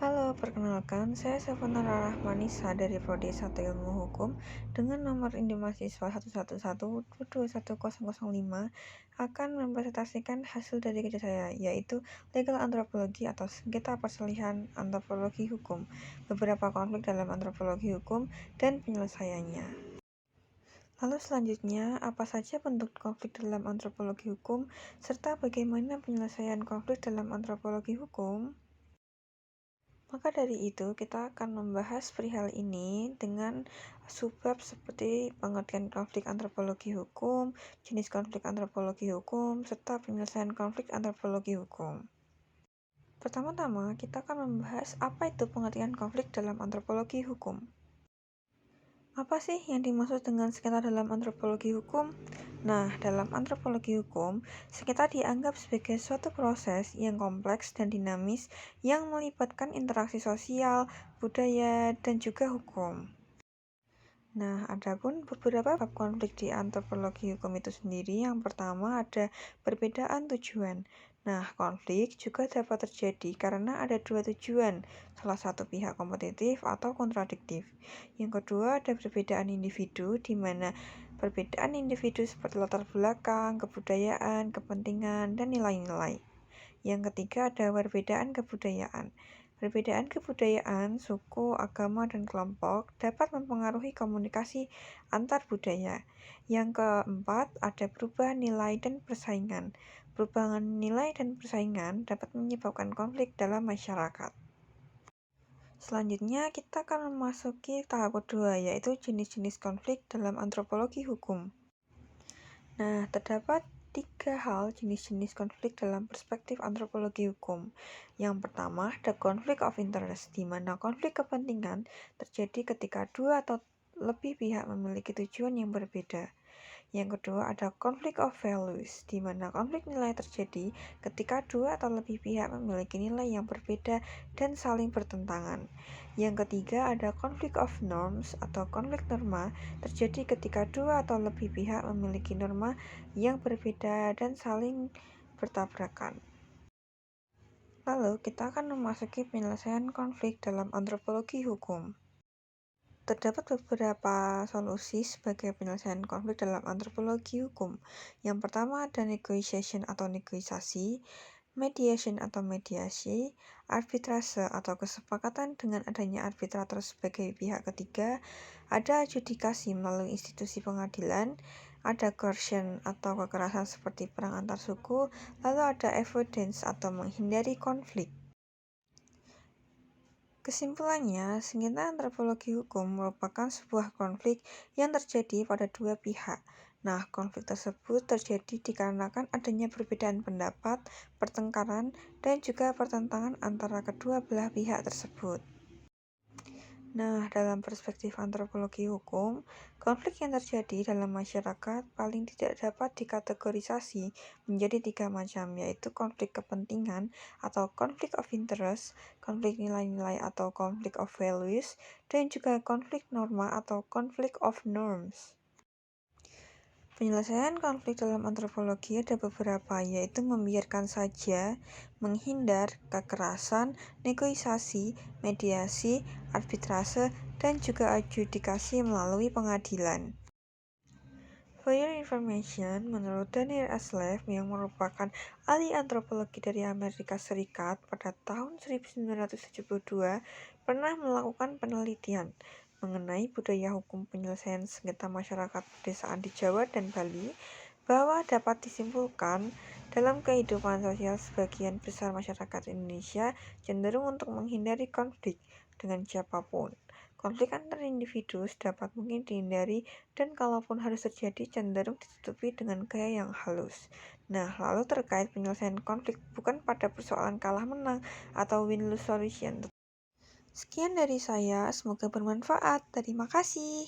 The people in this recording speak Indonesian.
Halo, perkenalkan, saya Savanara Rahmanisa dari Prodi 1 Ilmu Hukum dengan nomor induk mahasiswa 111121005 akan mempresentasikan hasil dari kerja saya, yaitu Legal Antropologi atau sengketa perselisihan antropologi hukum, beberapa konflik dalam antropologi hukum, dan penyelesaiannya. Lalu selanjutnya, apa saja bentuk konflik dalam antropologi hukum, serta bagaimana penyelesaian konflik dalam antropologi hukum? Maka dari itu, kita akan membahas perihal ini dengan subbab seperti pengertian konflik antropologi hukum, jenis konflik antropologi hukum, serta penyelesaian konflik antropologi hukum. Pertama-tama, kita akan membahas apa itu pengertian konflik dalam antropologi hukum. Apa sih yang dimaksud dengan sengketa dalam antropologi hukum? Nah, dalam antropologi hukum, sengketa dianggap sebagai suatu proses yang kompleks dan dinamis yang melibatkan interaksi sosial, budaya, dan juga hukum. Nah, adapun beberapa bab konflik di antropologi hukum itu sendiri, yang pertama ada perbedaan tujuan. Nah, konflik juga dapat terjadi karena ada dua tujuan, salah satu pihak kompetitif atau kontradiktif. Yang kedua ada perbedaan individu, di mana perbedaan individu seperti latar belakang, kebudayaan, kepentingan, dan nilai-nilai. Yang ketiga ada perbedaan kebudayaan. Perbedaan kebudayaan, suku, agama, dan kelompok dapat mempengaruhi komunikasi antar budaya. Yang keempat, ada perubahan nilai dan persaingan. Perubahan nilai dan persaingan dapat menyebabkan konflik dalam masyarakat. Selanjutnya, kita akan memasuki tahap kedua, yaitu jenis-jenis konflik dalam antropologi hukum. Nah, terdapat 3 hal jenis-jenis konflik dalam perspektif antropologi hukum. Yang pertama, ada konflik of interest, di mana konflik kepentingan terjadi ketika dua atau lebih pihak memiliki tujuan yang berbeda. Yang kedua, ada konflik of values, di mana konflik nilai terjadi ketika dua atau lebih pihak memiliki nilai yang berbeda dan saling bertentangan. Yang ketiga, ada konflik of norms atau konflik norma terjadi ketika dua atau lebih pihak memiliki norma yang berbeda dan saling bertabrakan. Lalu, kita akan memasuki penyelesaian konflik dalam antropologi hukum. Terdapat beberapa solusi sebagai penyelesaian konflik dalam antropologi hukum. Yang pertama ada negotiation atau negosiasi, mediation atau mediasi, arbitrase atau kesepakatan dengan adanya arbitrator sebagai pihak ketiga, ada adjudikasi melalui institusi pengadilan, ada coercion atau kekerasan seperti perang antar suku, lalu ada avoidance atau menghindari konflik. Kesimpulannya, sengketa antropologi hukum merupakan sebuah konflik yang terjadi pada dua pihak. Nah, konflik tersebut terjadi dikarenakan adanya perbedaan pendapat, pertengkaran, dan juga pertentangan antara kedua belah pihak tersebut. Nah, dalam perspektif antropologi hukum, konflik yang terjadi dalam masyarakat paling tidak dapat dikategorisasi menjadi 3 macam, yaitu konflik kepentingan atau konflik of interest, konflik nilai-nilai atau konflik of values, dan juga konflik norma atau konflik of norms. Penyelesaian konflik dalam antropologi ada beberapa, yaitu membiarkan saja, menghindar, kekerasan, negosiasi, mediasi, arbitrase, dan juga adjudikasi melalui pengadilan. For your information, menurut Daniel Asleff yang merupakan ahli antropologi dari Amerika Serikat pada tahun 1972 pernah melakukan penelitian mengenai budaya hukum penyelesaian sengketa masyarakat pedesaan di Jawa dan Bali, bahwa dapat disimpulkan dalam kehidupan sosial sebagian besar masyarakat Indonesia cenderung untuk menghindari konflik dengan siapapun. Konflik antar individu dapat mungkin dihindari dan kalaupun harus terjadi cenderung ditutupi dengan gaya yang halus. Nah, lalu terkait penyelesaian konflik bukan pada persoalan kalah menang atau win-lose solution. Sekian dari saya, semoga bermanfaat. Terima kasih.